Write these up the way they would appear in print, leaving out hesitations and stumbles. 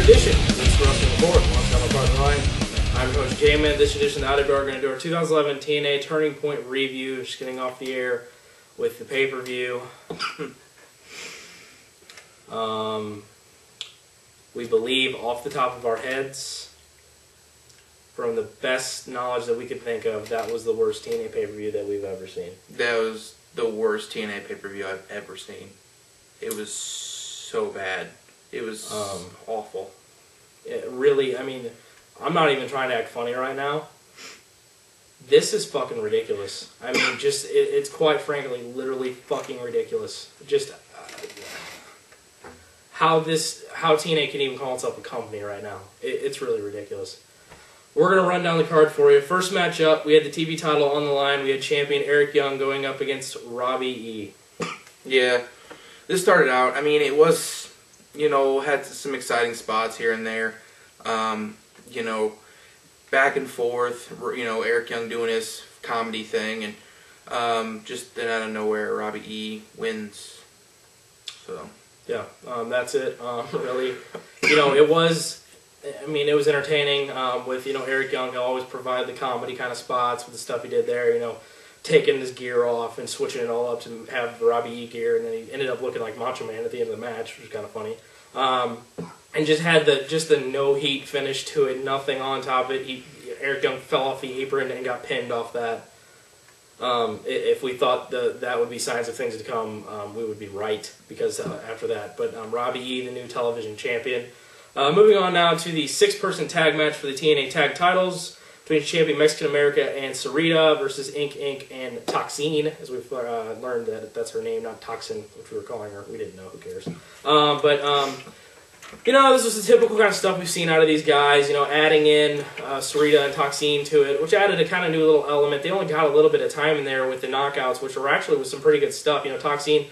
edition of this Wrestling Report. Long time apart in the line. I'm your host J-Man. This edition of the IWR, we're going to do our 2011 TNA Turning Point review. Just getting off the air with the pay-per-view. We believe off the top of our heads, from the best knowledge that we could think of, that was the worst TNA pay-per-view that we've ever seen. That was the worst TNA pay-per-view I've ever seen. It was so bad. It was awful. It really, I mean, I'm not even trying to act funny right now. This is fucking ridiculous. I mean, just, it's quite frankly, literally fucking ridiculous. Just how TNA can even call itself a company right now. It's really ridiculous. We're going to run down the card for you. First match up, we had the TV title on the line. We had champion Eric Young going up against Robbie E. Yeah, this started out, I mean, it was, you know, had some exciting spots here and there. You know, back and forth, you know, Eric Young doing his comedy thing, and just then out of nowhere, Robbie E wins. So yeah, that's it. Really, you know, it was. I mean, it was entertaining. With, you know, Eric Young, he'll always provide the comedy kind of spots with the stuff he did there. You know, taking his gear off and switching it all up to have Robbie E gear, and then he ended up looking like Macho Man at the end of the match, which was kind of funny. And just had the no heat finish to it, nothing on top of it. Eric Young fell off the apron and got pinned off that. If we thought that would be signs of things to come, we would be right, because after that. But Robbie E, the new television champion. Moving on now to the 6-person tag match for the TNA tag titles between champion Mexican America and Sarita versus Inc. and Toxxin, as we've learned that that's her name, not Toxxin, which we were calling her. We didn't know, who cares. You know, this was the typical kind of stuff we've seen out of these guys, you know, adding in Sarita and Toxxin to it, which added a kind of new little element. They only got a little bit of time in there with the knockouts, which were actually with some pretty good stuff. You know, Toxxin,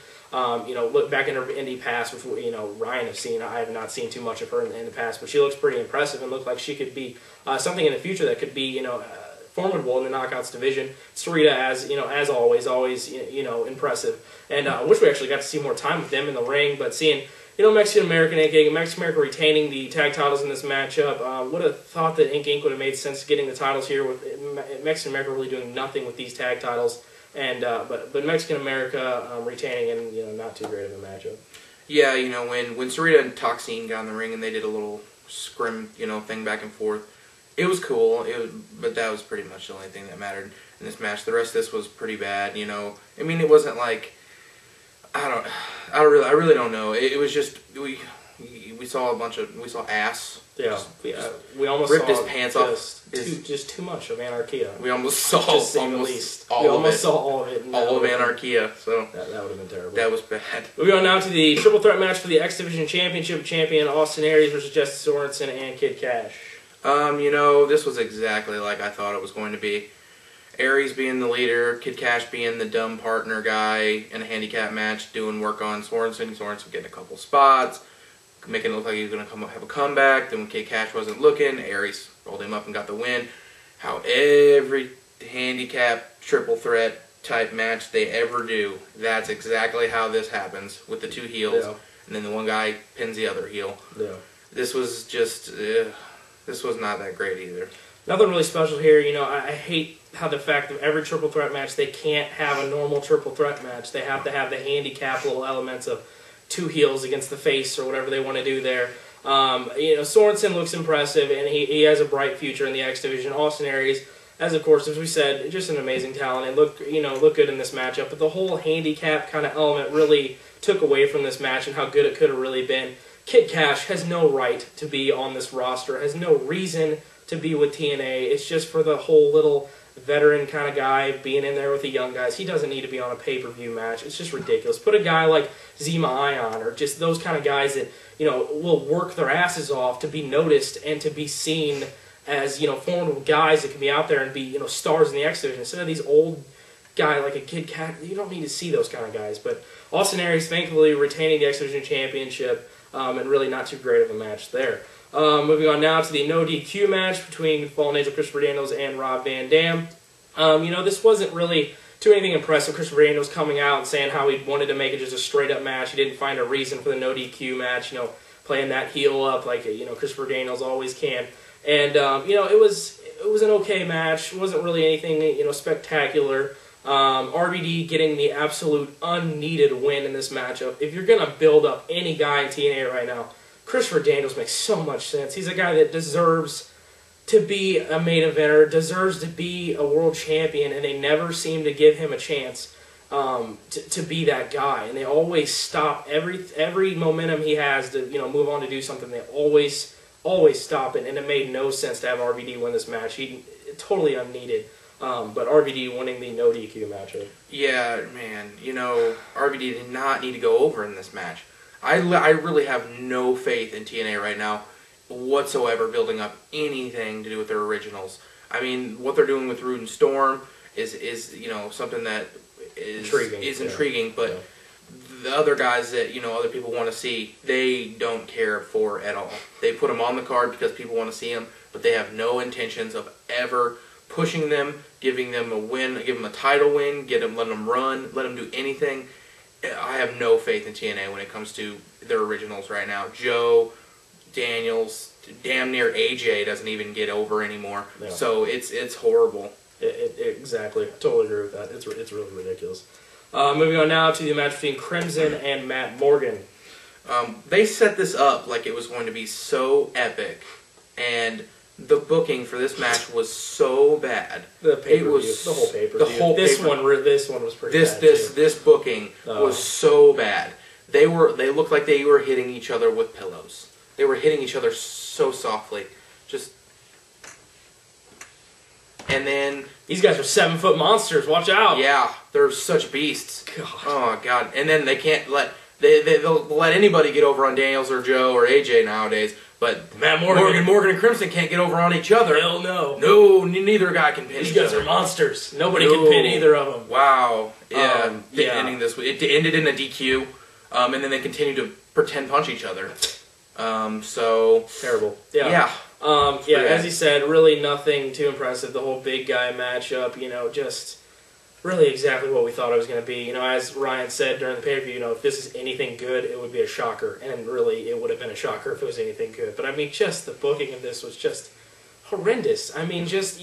you know, look back in her indie past, which, you know, Ryan has seen. I have not seen too much of her in the past, but she looks pretty impressive and looks like she could be something in the future that could be, you know, formidable in the knockouts division. Sarita, as, you know, as always, you know, impressive. And I wish we actually got to see more time with them in the ring, but seeing, you know, Mexican-American Inc. Mexican-America retaining the tag titles in this matchup. Would have thought that Inc. would have made sense getting the titles here, with Mexican-America really doing nothing with these tag titles. And but Mexican-America retaining, and, you know, not too great of a matchup. Yeah, you know, when Sarita and Toxxin got in the ring and they did a little scrim, you know, thing back and forth, it was cool. But that was pretty much the only thing that mattered in this match. The rest of this was pretty bad, you know. I mean, it wasn't like, I really don't know. It was just we saw we saw ass. Yeah, we almost ripped saw his pants off. Just too much of Anarchia. We almost saw all of it. All of Anarchia. So that would have been terrible. That was bad. Moving on now to the triple threat match for the X Division Championship. Champion Austin Aries versus Justice Sorensen and Kid Kash. You know, this was exactly like I thought it was going to be. Aries being the leader, Kid Kash being the dumb partner guy in a handicap match, doing work on Sorensen. Sorensen getting a couple spots, making it look like he was going to have a comeback. Then when Kid Kash wasn't looking, Aries rolled him up and got the win. How every handicap triple threat type match they ever do, that's exactly how this happens with the two heels. Yeah. And then the one guy pins the other heel. Yeah. This was just, this was not that great either. Nothing really special here. You know, I hate how the fact that every triple threat match, they can't have a normal triple threat match. They have to have the handicap little elements of two heels against the face or whatever they want to do there. You know, Sorensen looks impressive, and he has a bright future in the X Division. Austin Aries, as of course, as we said, just an amazing talent, and look good in this matchup. But the whole handicap kind of element really took away from this match and how good it could have really been. Kid Kash has no right to be on this roster, has no reason to be with TNA. It's just for the whole little veteran kind of guy being in there with the young guys. He doesn't need to be on a pay-per-view match. It's just ridiculous. Put a guy like Zema Ion, or just those kind of guys that, you know, will work their asses off to be noticed and to be seen as, you know, formidable guys that can be out there and be, you know, stars in the X Division. Instead of these old guy like a Kid Kash, you don't need to see those kind of guys. But Austin Aries, thankfully, retaining the X Division Championship, and really not too great of a match there. Moving on now to the no DQ match between Fallen Angel Christopher Daniels and Rob Van Dam. You know, this wasn't really too anything impressive. Christopher Daniels coming out and saying how he wanted to make it just a straight-up match. He didn't find a reason for the no DQ match. You know, playing that heel up like Christopher Daniels always can. And it was an okay match. It wasn't really anything spectacular. RVD getting the absolute unneeded win in this matchup. If you're gonna build up any guy in TNA right now, Christopher Daniels makes so much sense. He's a guy that deserves to be a main eventer, deserves to be a world champion, and they never seem to give him a chance to be that guy. And they always stop every momentum he has to move on to do something. They always stop it, and it made no sense to have RVD win this match. He totally unneeded. But RVD winning the no DQ matchup. Yeah, man. RVD did not need to go over in this match. I really have no faith in TNA right now whatsoever building up anything to do with their originals. I mean, what they're doing with Roode and Storm is something that is intriguing, but the other guys that other people want to see, they don't care for at all. They put them on the card because people want to see them, but they have no intentions of ever pushing them, giving them a win, give them a title win, letting them run, let them do anything. I have no faith in TNA when it comes to their originals right now. Joe, Daniels, damn near AJ doesn't even get over anymore. Yeah. So it's horrible. Exactly. I totally agree with that. It's really ridiculous. Moving on now to the match between Crimson and Matt Morgan. They set this up like it was going to be so epic, and the booking for this match was so bad. The whole pay-per-view. This one was pretty bad too. This booking was so bad. They looked like they were hitting each other with pillows. They were hitting each other so softly. And then these guys are 7-foot monsters. Watch out! Yeah, they're such beasts. God. Oh God! And then they can't they'll let anybody get over on Daniels or Joe or AJ nowadays. But Matt Morgan and Crimson can't get over on each other. Hell no. No, neither guy can pin These each other. These guys are monsters. Nobody can pin either of them. Wow. Yeah. Ending this, it ended in a DQ, and then they continued to pretend punch each other. So terrible. Yeah. As he said, really nothing too impressive. The whole big guy matchup, just really exactly what we thought it was going to be. As Ryan said during the pay-per-view, if this is anything good, it would be a shocker. And really, it would have been a shocker if it was anything good. But, I mean, just the booking of this was just horrendous. I mean, just,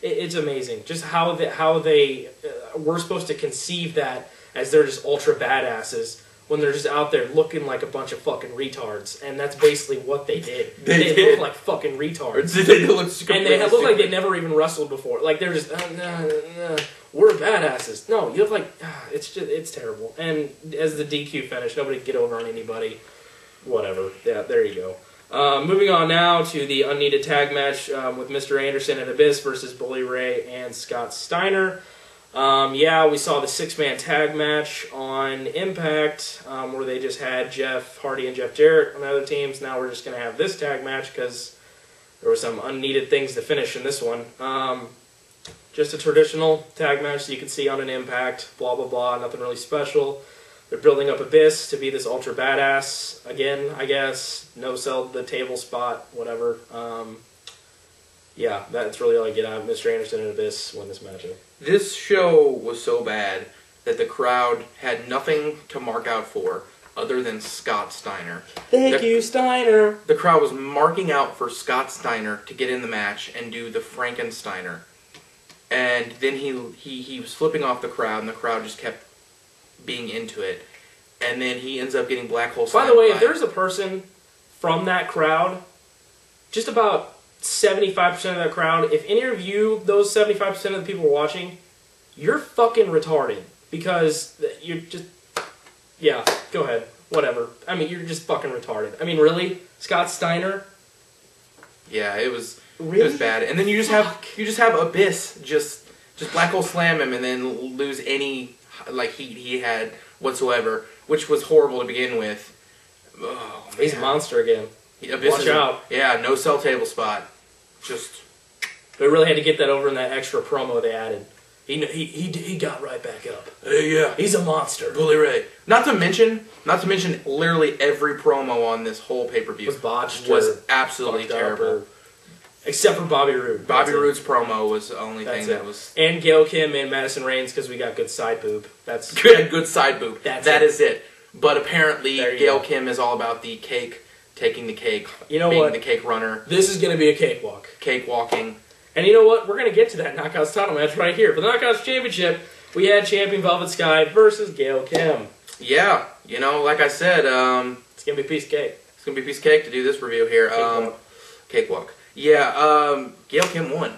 it's amazing. Just how they were supposed to conceive that as they're just ultra badasses when they're just out there looking like a bunch of fucking retards. And that's basically what they did. They look like fucking retards. They look like they never even wrestled before. Like, they're just, we're badasses. No, you look like, it's terrible. And as the DQ finish, nobody can get over on anybody. Whatever. Yeah, there you go. Moving on now to the unneeded tag match with Mr. Anderson and Abyss versus Bully Ray and Scott Steiner. We saw the 6-man tag match on Impact where they just had Jeff Hardy and Jeff Jarrett on the other teams. Now we're just going to have this tag match because there were some unneeded things to finish in this one. Just a traditional tag match that you can see on an Impact, blah, blah, blah, nothing really special. They're building up Abyss to be this ultra badass again, I guess. No sell the table spot, whatever. That's really all I get out of Mr. Anderson and Abyss win this matchup. This show was so bad that the crowd had nothing to mark out for other than Scott Steiner. Thank you, Steiner! The crowd was marking out for Scott Steiner to get in the match and do the Frankensteiner. And then he was flipping off the crowd, and the crowd just kept being into it. And then he ends up getting black hole slammed. By the way, if there's a person from that crowd, just about 75% of that crowd, if any of you, those 75% of the people watching, you're fucking retarded. Because you're just... Yeah, go ahead. Whatever. I mean, you're just fucking retarded. I mean, really? Scott Steiner? Yeah, it was bad. And then you just have Abyss just black hole slam him and then lose any heat he had whatsoever, which was horrible to begin with. Oh, man. He's a monster again. Abyss Watch out. Yeah, no sell table spot. They really had to get that over in that extra promo they added. He got right back up. Yeah. He's a monster. Bully Ray. Not to mention, literally every promo on this whole pay-per-view was botched. Was absolutely terrible. Except for Bobby Roode. Bobby Roode's promo was the only thing that was... And Gail Kim and Madison Raines because we got good side boob. That's good side boob. That is it. But apparently, Gail go. Kim is all about the cake, taking the cake, you know being what? the cake runner. This is going to be a cakewalk. Cake walking. And you know what? We're going to get to that Knockouts title match right here. For the Knockouts Championship, we had champion Velvet Sky versus Gail Kim. Yeah, you know, like I said, it's going to be a piece of cake. It's going to be a piece of cake to do this review here. Cakewalk. Yeah, Gail Kim won.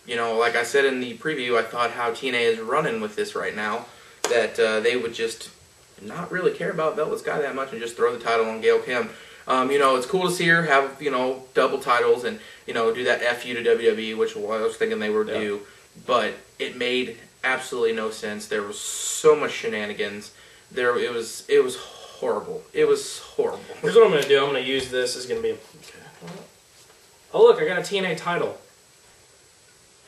You know, like I said in the preview, I thought how TNA is running with this right now, that they would just not really care about Velvet Sky that much and just throw the title on Gail Kim. You know, it's cool to see her have, you know, double titles and, you know, do that FU to WWE, which I was thinking they were due. But it made absolutely no sense. There was so much shenanigans. It was horrible. It was horrible. Here's what I'm going to do. I'm going to use this. It's going to be oh, look, I got a TNA title.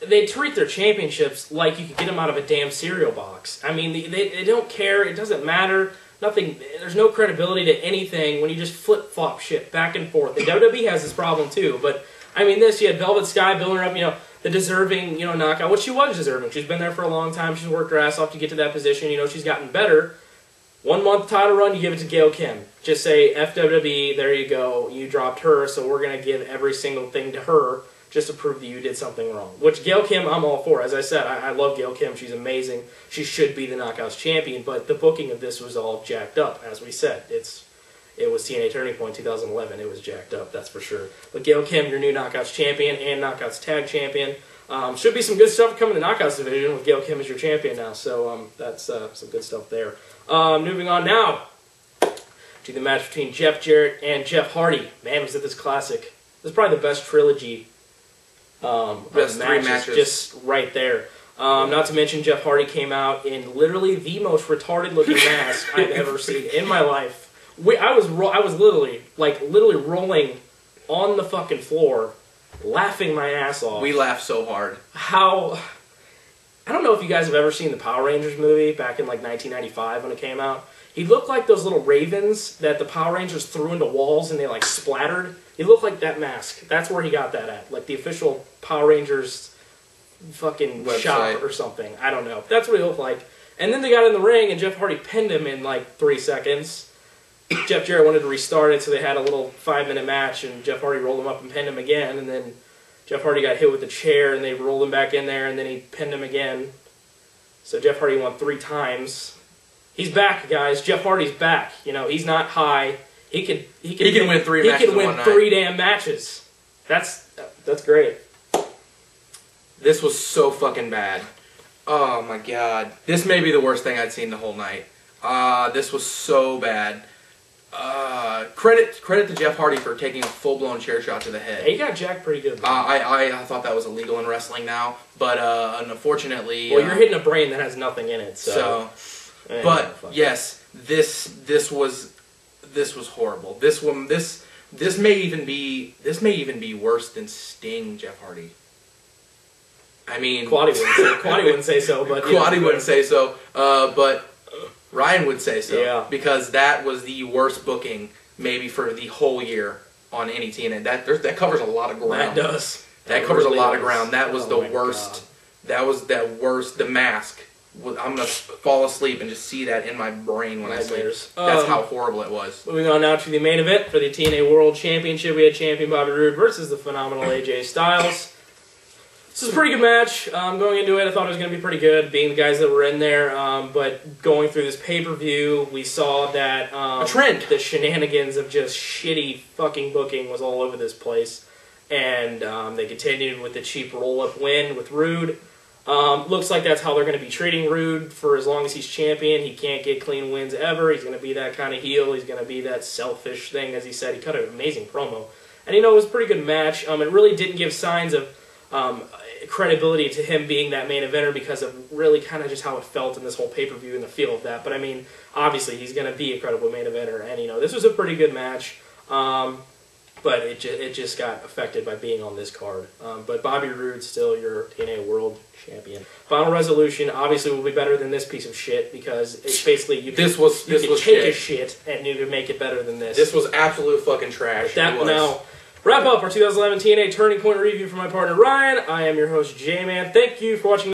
They treat their championships like you could get them out of a damn cereal box. I mean, they don't care. It doesn't matter. Nothing. There's no credibility to anything when you just flip-flop shit back and forth. And WWE has this problem too. But I mean, you had Velvet Sky building her up. You know, the deserving, you know, knockout. What she was deserving. She's been there for a long time. She's worked her ass off to get to that position. You know, she's gotten better. 1 month title run, you give it to Gail Kim. Just say FWB. There you go. You dropped her, so we're gonna give every single thing to her, just to prove that you did something wrong. Which, Gail Kim, I'm all for. As I said, I love Gail Kim. She's amazing. She should be the Knockouts champion, but the booking of this was all jacked up, as we said. It was TNA Turning Point 2011. It was jacked up, that's for sure. But Gail Kim, your new Knockouts champion and Knockouts tag champion. Should be some good stuff coming in the Knockouts division with Gail Kim as your champion now, so that's some good stuff there. Moving on now to the match between Jeff Jarrett and Jeff Hardy. Man, was it this classic. This is probably the best trilogy best three matches. Just right there. Not to mention Jeff Hardy came out in literally the most retarded looking mask I've ever seen in my life. I was literally rolling on the fucking floor, laughing my ass off. We laughed so hard. I don't know if you guys have ever seen the Power Rangers movie back in like 1995 when it came out. He looked like those little ravens that the Power Rangers threw into walls and they like splattered. He looked like that mask. That's where he got that at. Like the official Power Rangers fucking website shop or something. I don't know. That's what he looked like. And then they got in the ring and Jeff Hardy pinned him in like 3 seconds. Jeff Jarrett wanted to restart it, so they had a little 5-minute match and Jeff Hardy rolled him up and pinned him again. And then Jeff Hardy got hit with the chair and they rolled him back in there and then he pinned him again. So Jeff Hardy won 3 times. He's back, guys. Jeff Hardy's back. You know, he's not high. He can win 3 matches. He can win 3 damn matches. That's great. This was so fucking bad. Oh my god. This may be the worst thing I'd seen the whole night. This was so bad. Credit to Jeff Hardy for taking a full-blown chair shot to the head. He got jacked pretty good. I thought that was illegal in wrestling now, but unfortunately... Well, you're hitting a brain that has nothing in it, so but yes, this was horrible. This may even be worse than Sting Jeff Hardy. I mean, Quaddy wouldn't say so, but Quaddy wouldn't say so, but Ryan would say so. Yeah. Because that was the worst booking maybe for the whole year on any TNA. That covers a lot of ground. That does. That covers really a lot of ground. That was the worst. God. That was that worst. The mask. I'm gonna fall asleep and just see that in my brain when I sleep. That's how horrible it was. Moving on now to the main event for the TNA World Championship, we had champion Bobby Roode versus the phenomenal AJ Styles. This is a pretty good match. Going into it, I thought it was going to be pretty good, being the guys that were in there. But going through this pay-per-view, we saw that a trend. The shenanigans of just shitty fucking booking was all over this place. And they continued with the cheap roll-up win with Roode. Looks like that's how they're going to be treating Roode for as long as he's champion. He can't get clean wins ever. He's going to be that kind of heel. He's going to be that selfish thing, as he said. He cut an amazing promo. And, you know, it was a pretty good match. It really didn't give signs of credibility to him being that main eventer because of really kind of just how it felt in this whole pay-per-view and the feel of that. But, I mean, obviously he's going to be a credible main eventer. And, you know, this was a pretty good match. But it just got affected by being on this card. But Bobby Roode still your TNA World Champion. Final resolution obviously will be better than this piece of shit because it's basically you can take a shit and you can make it better than this. This was absolute fucking trash. That will now wrap up our 2011 TNA Turning Point review for my partner Ryan. I am your host J-Man. Thank you for watching.